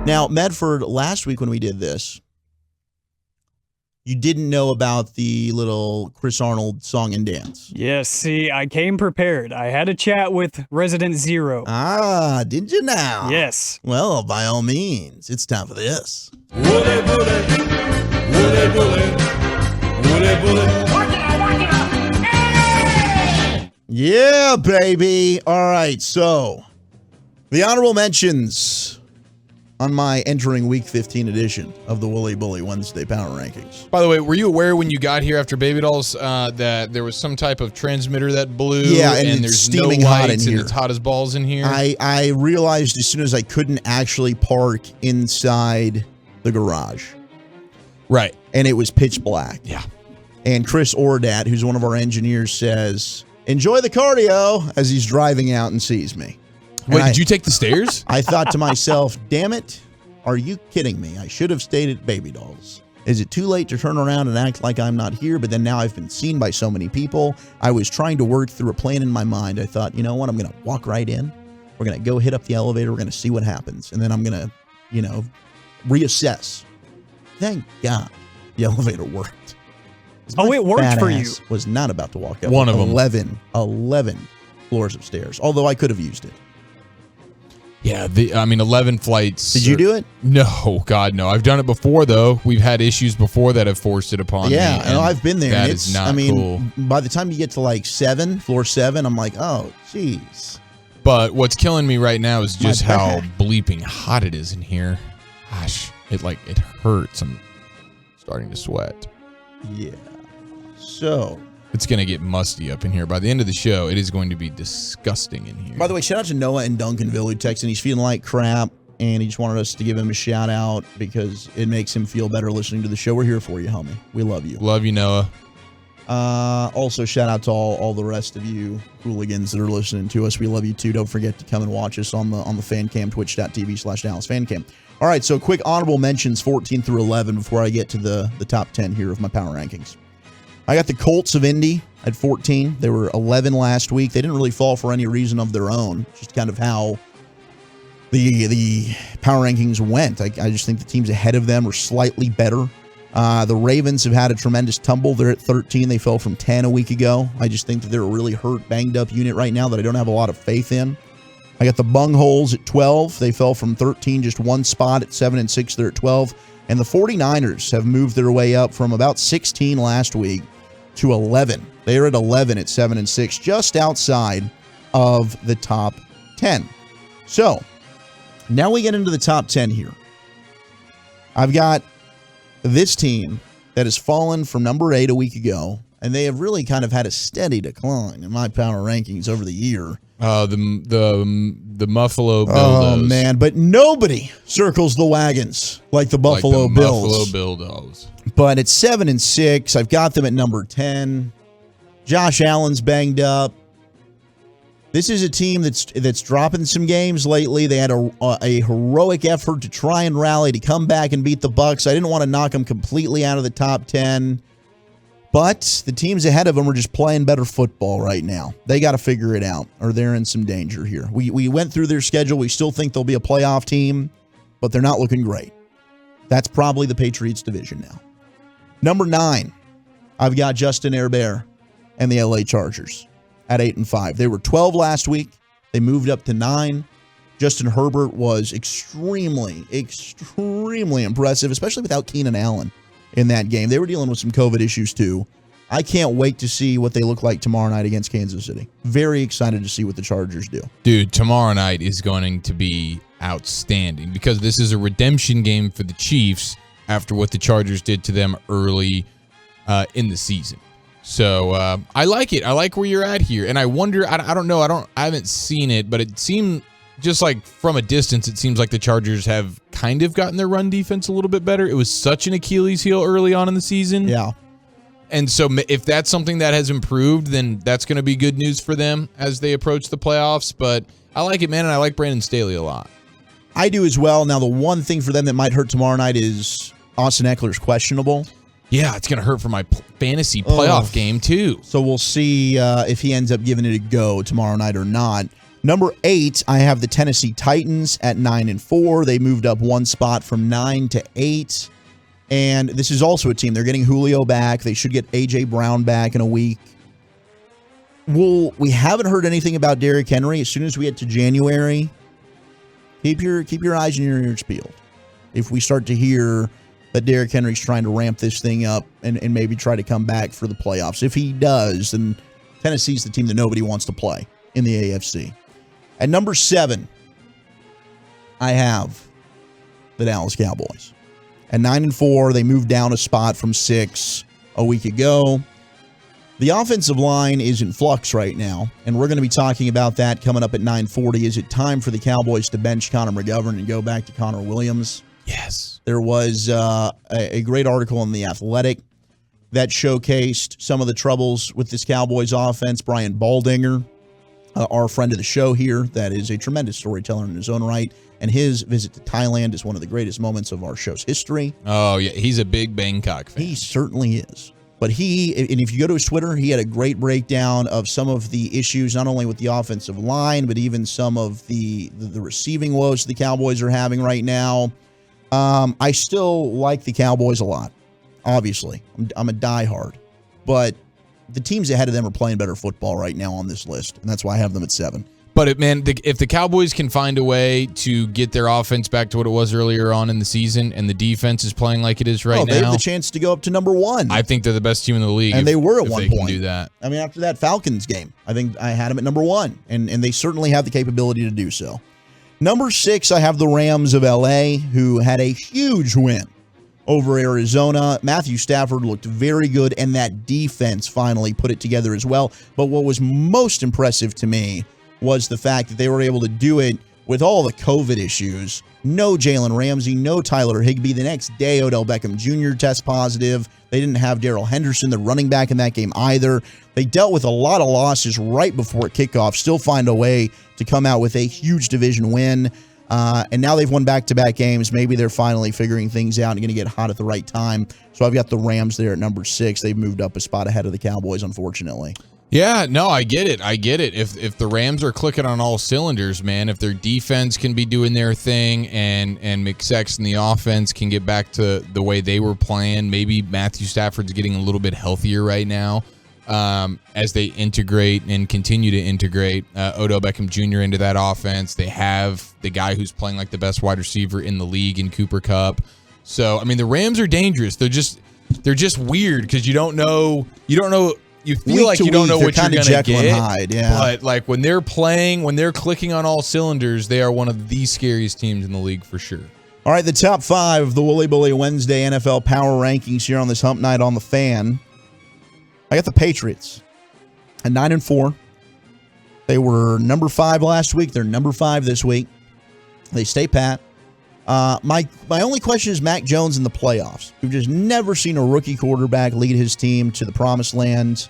Now, Medford, last week when we did this, you didn't know about the little Chris Arnold song and dance. Yes, see, I came prepared. I had a chat with Resident Zero. Ah, did you now? Yes. Well, by all means, it's time for this. Woolly, woolly, woolly, woolly, woolly, woolly. Yeah, baby. All right, so the honorable mentions on my entering Week 15 edition of the Wooly Bully Wednesday Power Rankings. By the way, were you aware when you got here after Baby Dolls that there was some type of transmitter that blew? Yeah, and there's steaming no hot lights in and here. it's hot as balls in here? I realized as soon as I couldn't actually park inside the garage. Right. And it was pitch black. Yeah. And Chris Ordat, who's one of our engineers, says, enjoy the cardio, as he's driving out and sees me. Wait, did you take the stairs? I thought to myself, damn it, are you kidding me? I should have stayed at Baby Dolls. Is it too late to turn around and act like I'm not here? But then now I've been seen by so many people. I was trying to work through a plan in my mind. I thought, you know what? I'm going to walk right in. We're going to go hit up the elevator. We're going to see what happens. And then I'm going to, reassess. Thank God the elevator worked. Oh, it worked for you. Was not about to walk up. One of them. 11 floors of stairs. Although I could have used it. Yeah, 11 flights. Did you do it? No, God, no. I've done it before, though. We've had issues before that have forced it upon me. Yeah, and I've been there. That is not cool. By the time you get to like floor 7, I'm like, oh, jeez. But what's killing me right now is just how bleeping hot it is in here. Gosh, it hurts. I'm starting to sweat. Yeah. So it's going to get musty up in here. By the end of the show, it is going to be disgusting in here. By the way, shout out to Noah in Duncanville who texted. He's feeling like crap, and he just wanted us to give him a shout out because it makes him feel better listening to the show. We're here for you, homie. We love you. Love you, Noah. Also, shout out to all the rest of you hooligans that are listening to us. We love you too. Don't forget to come and watch us on the fan cam, twitch.tv/DallasFanCam. All right, so quick honorable mentions 14 through 11 before I get to the top 10 here of my power rankings. I got the Colts of Indy at 14. They were 11 last week. They didn't really fall for any reason of their own, just kind of how the power rankings went. I just think the teams ahead of them are slightly better. The Ravens have had a tremendous tumble. They're at 13. They fell from 10 a week ago. I just think that they're a really hurt, banged up unit right now that I don't have a lot of faith in. I got the Bungholes at 12. They fell from 13, just one spot at 7-6. They're at 12. And the 49ers have moved their way up from about 16 last week to 11. They are at 11 at 7-6, just outside of the top 10. So now we get into the top 10 here. I've got this team that has fallen from number 8 a week ago, and they have really kind of had a steady decline in my power rankings over the year. The Buffalo Bills. Oh, man, but nobody circles the wagons like the Buffalo Bills. Buffalo Bills. But it's 7-6. I've got them at number 10. Josh Allen's banged up. This is a team that's dropping some games lately. They had a heroic effort to try and rally to come back and beat the Bucs. I didn't want to knock them completely out of the top 10. But the teams ahead of them are just playing better football right now. They got to figure it out, or they're in some danger here. We went through their schedule. We still think they'll be a playoff team, but they're not looking great. That's probably the Patriots division now. Number 9, I've got Justin Herbert and the LA Chargers at 8-5. They were 12 last week. They moved up to 9. Justin Herbert was extremely impressive, especially without Keenan Allen in that game. They were dealing with some COVID issues too. I can't wait to see what they look like tomorrow night against Kansas City. Very excited to see what the Chargers do. Dude, tomorrow night is going to be outstanding because this is a redemption game for the Chiefs after what the Chargers did to them early in the season. So I like it. I like where you're at here. And I wonder, I don't know, I haven't seen it, but it seemed just like from a distance, it seems like the Chargers have kind of gotten their run defense a little bit better. It was such an Achilles heel early on in the season. Yeah. And so if that's something that has improved, then that's going to be good news for them as they approach the playoffs. But I like it, man, and I like Brandon Staley a lot. I do as well. Now, the one thing for them that might hurt tomorrow night is Austin Eckler's questionable. Yeah, it's going to hurt for my fantasy playoff game, too. So we'll see if he ends up giving it a go tomorrow night or not. Number 8, I have the Tennessee Titans at 9-4. They moved up one spot from 9 to 8. And this is also a team. They're getting Julio back. They should get A.J. Brown back in a week. We haven't heard anything about Derrick Henry. As soon as we get to January, keep your eyes and your ears peeled. If we start to hear that Derrick Henry's trying to ramp this thing up and maybe try to come back for the playoffs. If he does, then Tennessee's the team that nobody wants to play in the AFC. At number 7, I have the Dallas Cowboys. At 9-4, they moved down a spot from 6 a week ago. The offensive line is in flux right now, and we're going to be talking about that coming up at 9:40. Is it time for the Cowboys to bench Connor McGovern and go back to Connor Williams? Yes. There was a great article in The Athletic that showcased some of the troubles with this Cowboys offense. Brian Baldinger, our friend of the show here, that is a tremendous storyteller in his own right, and his visit to Thailand is one of the greatest moments of our show's history. Oh, yeah. He's a big Bangkok fan. He certainly is. But and if you go to his Twitter, he had a great breakdown of some of the issues, not only with the offensive line, but even some of the receiving woes the Cowboys are having right now. I still like the Cowboys a lot, obviously. I'm a diehard. But the teams ahead of them are playing better football right now on this list, and that's why I have them at 7. But, if the Cowboys can find a way to get their offense back to what it was earlier on in the season, and the defense is playing like it is right now, they have the chance to go up to number 1. I think they're the best team in the league. And they were at one they point. Can do that. I mean, after that Falcons game, I think I had them at number 1, and they certainly have the capability to do so. Number 6, I have the Rams of L.A., who had a huge win over Arizona. Matthew Stafford looked very good, and that defense finally put it together as well. But what was most impressive to me was the fact that they were able to do it with all the COVID issues. No Jalen Ramsey, no Tyler Higbee. The next day, Odell Beckham Jr. test positive. They didn't have Darrell Henderson, the running back, in that game either. They dealt with a lot of losses right before kickoff, still find a way to come out with a huge division win. And now they've won back-to-back games. Maybe they're finally figuring things out and going to get hot at the right time. So I've got the Rams there at number 6. They've moved up a spot ahead of the Cowboys, unfortunately. Yeah, no, I get it. If the Rams are clicking on all cylinders, man, if their defense can be doing their thing and McSex and the offense can get back to the way they were playing, maybe Matthew Stafford's getting a little bit healthier right now as they integrate and continue to integrate Odell Beckham Jr. into that offense. They have the guy who's playing like the best wide receiver in the league in Cooper Kupp. So, I mean, the Rams are dangerous. They're just weird because you don't know. You feel Week like to you don't week, know they're what you're kinda going to Jekyll and get. Hyde, yeah. But like when they're playing, when they're clicking on all cylinders, they are one of the scariest teams in the league for sure. All right, the top 5 of the Wooly Bully Wednesday NFL Power Rankings here on this Hump Night on the Fan. I got the Patriots at 9-4. They were number 5 last week. They're number 5 this week. They stay pat. My only question is Mac Jones in the playoffs. We've just never seen a rookie quarterback lead his team to the promised land.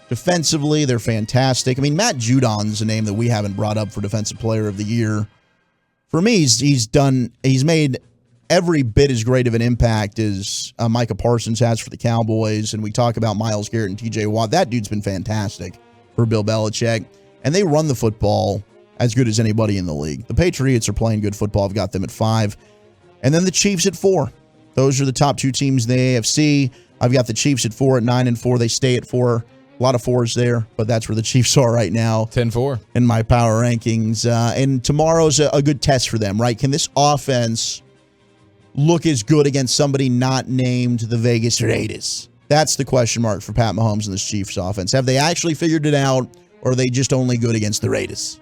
Defensively, they're fantastic. I mean, Matt Judon's a name that we haven't brought up for Defensive Player of the Year. For me, he's made every bit as great of an impact as Micah Parsons has for the Cowboys. And we talk about Myles Garrett and TJ Watt. That dude's been fantastic for Bill Belichick. And they run the football as good as anybody in the league. The Patriots are playing good football. I've got them at 5. And then the Chiefs at 4. Those are the top 2 teams in the AFC. I've got the Chiefs at 4 at 9-4. They stay at 4. A lot of 4s there, but that's where the Chiefs are right now. 10-4 in my power rankings. And tomorrow's a good test for them, right? Can this offense look as good against somebody not named the Vegas Raiders? That's the question mark for Pat Mahomes and this Chiefs offense. Have they actually figured it out, or are they just only good against the Raiders?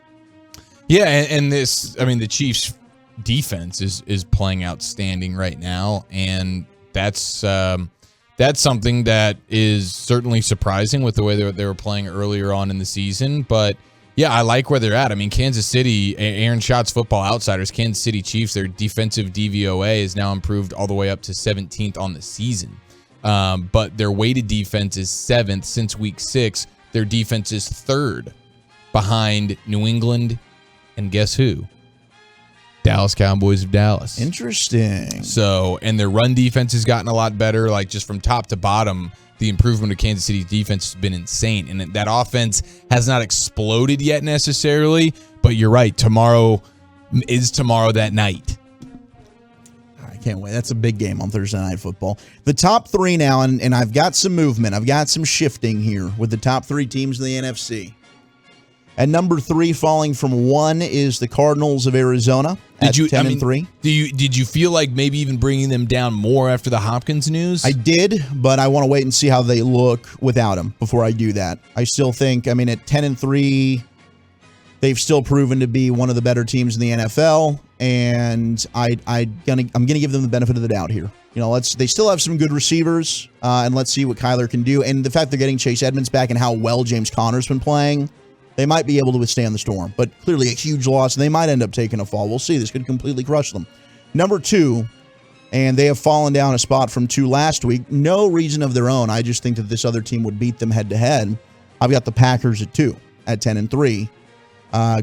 Yeah, and the Chiefs defense is playing outstanding right now, and that's something that is certainly surprising with the way they were playing earlier on in the season. But yeah, I like where they're at. I mean, Kansas City, Aaron Schatz's Football Outsiders, Kansas City Chiefs, their defensive DVOA is now improved all the way up to 17th on the season. But their weighted defense is 7th since week 6. Their defense is 3rd behind New England, and guess who? Dallas Cowboys of Dallas. Interesting. So, and their run defense has gotten a lot better. Like, just from top to bottom, the improvement of Kansas City's defense has been insane. And that offense has not exploded yet necessarily, but you're right. Tomorrow is that night. I can't wait. That's a big game on Thursday Night Football. The top three now, and I've got some movement. I've got some shifting here with the top three teams in the NFC. At number 3, falling from 1, is the Cardinals of Arizona at 10-3. Did you feel like maybe even bringing them down more after the Hopkins news? I did, but I want to wait and see how they look without him before I do that. I still think, at 10-3, they've still proven to be one of the better teams in the NFL, and I'm gonna give them the benefit of the doubt here. They still have some good receivers, and let's see what Kyler can do. And the fact they're getting Chase Edmonds back and how well James Conner's been playing, they might be able to withstand the storm. But clearly a huge loss, and they might end up taking a fall. We'll see. This could completely crush them. Number 2, and they have fallen down a spot from 2 last week. No reason of their own. I just think that this other team would beat them head-to-head. I've got the Packers at 2, at 10-3.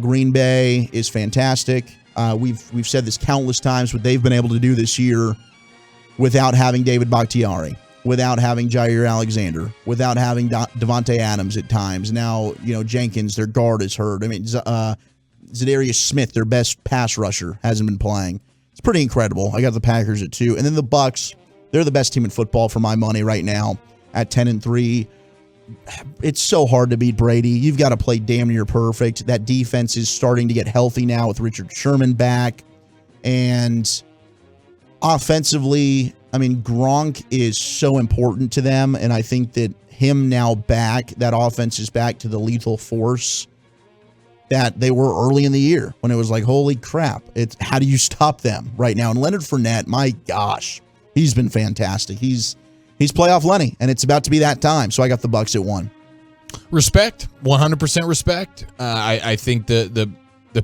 Green Bay is fantastic. We've said this countless times, what they've been able to do this year without having David Bakhtiari, without having Jair Alexander, without having Devontae Adams at times. Now, Jenkins, their guard, is hurt. Zadarius Smith, their best pass rusher, hasn't been playing. It's pretty incredible. I got the Packers at 2. And then the Bucs, they're the best team in football for my money right now at 10-3. It's so hard to beat Brady. You've got to play damn near perfect. That defense is starting to get healthy now with Richard Sherman back. And offensively, Gronk is so important to them, and I think that him now back, that offense is back to the lethal force that they were early in the year when it was like, holy crap, it's how do you stop them right now? And Leonard Fournette, my gosh, he's been fantastic. He's playoff Lenny, and it's about to be that time. So I got the Bucs at 1. Respect, 100% respect. I think the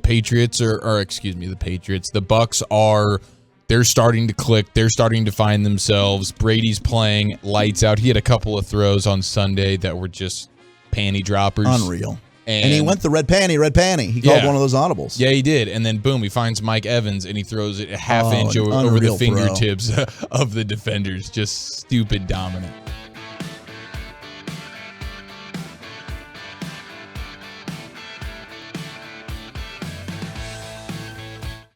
Patriots the Bucs are. They're starting to click. They're starting to find themselves. Brady's playing lights out. He had a couple of throws on Sunday that were just panty droppers. Unreal. And he went the red panty. He called one of those audibles. Yeah, he did. And then, boom, he finds Mike Evans, and he throws it a half inch over the fingertips of the defenders. Just stupid dominant.